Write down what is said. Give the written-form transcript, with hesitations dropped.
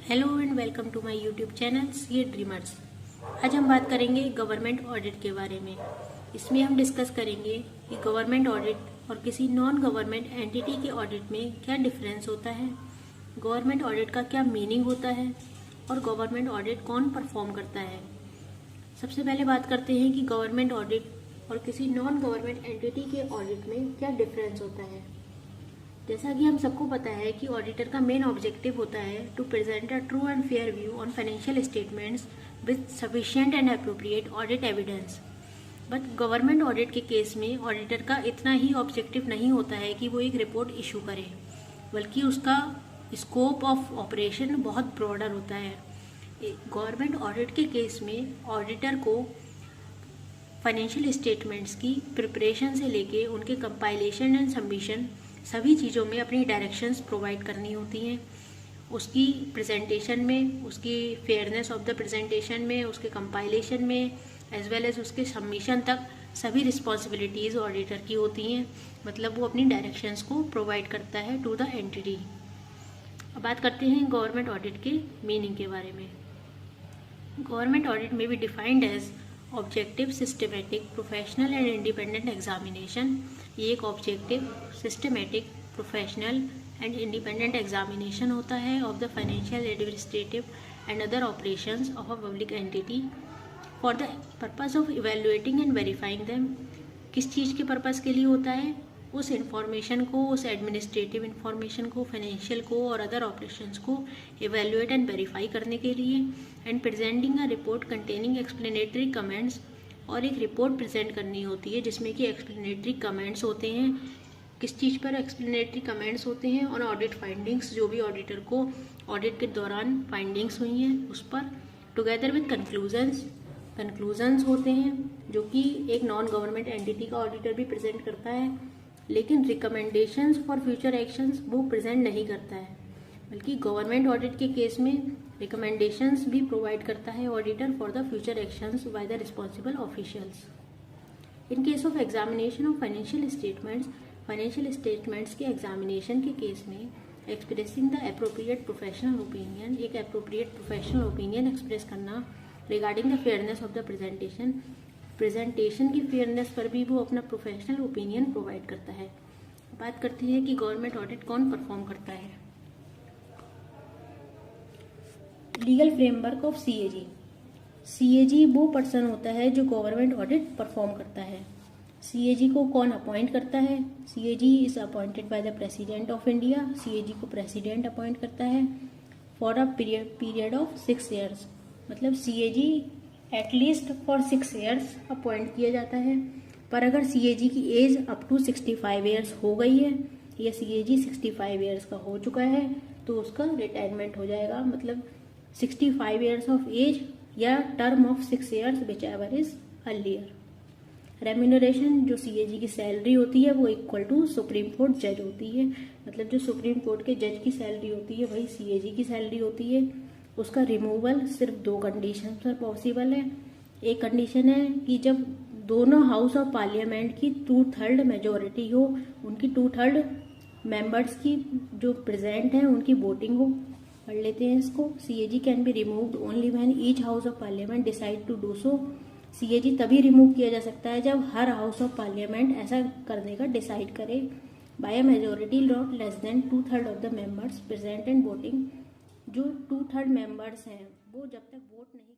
Hello and welcome to my YouTube channel CA dreamers. आज हम बात करेंगे गवर्नमेंट ऑडिट के बारे में। इसमें हम डिस्कस करेंगे कि गवर्नमेंट ऑडिट और किसी नॉन गवर्नमेंट एंटिटी के ऑडिट में क्या डिफरेंस होता है, गवर्नमेंट ऑडिट का क्या मीनिंग होता है और गवर्नमेंट ऑडिट कौन परफॉर्म करता है। सबसे पहले बात करते हैं कि गवर्नमेंट ऑडिट और किसी नॉन गवर्नमेंट एंटिटी के ऑडिट में क्या डिफरेंस होता है। जैसा कि हम सबको पता है कि ऑडिटर का मेन ऑब्जेक्टिव होता है to present a true and fair view on financial statements with sufficient and appropriate audit evidence. But government audit के केस में ऑडिटर का इतना ही ऑब्जेक्टिव नहीं होता है कि वो एक रिपोर्ट इशू करे, बल्कि उसका स्कोप ऑफ ऑपरेशन बहुत ब्रॉडर होता है। गवर्नमेंट ऑडिट के केस में ऑडिटर को फाइनेंशियल स्टेटमेंट्स की प्रिपरेशन से लेके उनके कंपाइलेशन एंड सबमिशन सभी चीज़ों में अपनी डायरेक्शंस प्रोवाइड करनी होती हैं। उसकी प्रेजेंटेशन में, उसकी फेयरनेस ऑफ द प्रेजेंटेशन में, उसके कंपाइलेशन में, एज वेल एज उसके सबमिशन तक सभी रिस्पॉन्सिबिलिटीज़ ऑडिटर की होती हैं। मतलब वो अपनी डायरेक्शंस को प्रोवाइड करता है टू द एंटिटी। अब बात करते हैं गवर्नमेंट ऑडिट के मीनिंग के बारे में। गवर्नमेंट ऑडिट में भी defined as objective, systematic, professional and independent examination. ये एक objective, systematic, professional and independent examination होता है of the financial, administrative and other operations of a public entity for the purpose of evaluating and verifying them. किस चीज़ के purpose के लिए होता है? उस इंफॉर्मेशन को, उस एडमिनिस्ट्रेटिव इंफॉर्मेशन को, फाइनेंशियल को और अदर ऑपरेशंस को इवेल्युएट एंड वेरीफाई करने के लिए, and presenting a report containing explanatory comments. और एक रिपोर्ट प्रेजेंट करनी होती है जिसमें कि एक्सप्लेनेटरी कमेंट्स होते हैं। किस चीज़ पर एक्सप्लेनेटरी कमेंट्स होते हैं? ऑन ऑडिट फाइंडिंग्स, जो भी ऑडिटर को ऑडिट के दौरान फाइंडिंग्स हुई हैं उस पर, टुगेदर विद कंक्लूजन्स होते हैं, जो कि एक नॉन गवर्नमेंट एंटिटी का ऑडिटर भी प्रेजेंट करता है। लेकिन रिकमेंडेशंस फॉर फ्यूचर एक्शंस वो प्रेजेंट नहीं करता है, बल्कि गवर्नमेंट ऑडिट के केस में रिकमेंडेशंस भी प्रोवाइड करता है auditor for the future actions by the responsible officials. In case of examination of financial statements के एग्जामिनेशन के केस में expressing the appropriate professional opinion, एक अप्रोप्रिएट प्रोफेशनल ओपिनियन एक्सप्रेस करना regarding the fairness of the presentation की fairness पर भी वो अपना प्रोफेशनल ओपिनियन प्रोवाइड करता है। बात करते हैं कि गवर्नमेंट ऑडिट कौन परफॉर्म करता है। Legal framework of CAG. CAG वो पर्सन होता है जो गवर्नमेंट ऑडिट परफॉर्म करता है। सीएजी को कौन अपॉइंट करता है? CAG is appointed by the president of India. CAG को प्रेसिडेंट अपॉइंट करता है for a period of 6 years। मतलब CAG at least for 6 years appoint किया जाता है। पर अगर सीएजी की एज अप टू 65 years हो गई है या सीएजी 65 years का हो चुका है तो उसका रिटायरमेंट हो जाएगा। मतलब 65 years ऑफ एज या term of 6 years which ever is earlier. Remuneration, जो सीएजी की सैलरी होती है वो इक्वल टू सुप्रीम कोर्ट जज होती है। मतलब जो सुप्रीम कोर्ट के जज की सैलरी होती है वही सीएजी की सैलरी होती है। उसका रिमूवल सिर्फ 2 कंडीशन पर पॉसिबल है। एक कंडीशन है कि जब दोनों हाउस ऑफ पार्लियामेंट की 2/3 मेजोरिटी हो, उनकी 2/3 मेंबर्स की जो प्रेजेंट हैं उनकी वोटिंग हो। पढ़ लेते हैं इसको। CAG can be removed only when each house of parliament decide to do so. CAG तभी रिमूव किया जा सकता है जब हर हाउस ऑफ पार्लियामेंट ऐसा करने का डिसाइड करे by a majority not less than 2/3 of the members present and voting. जो 2/3 मेंबर्स हैं वो जब तक वोट नहीं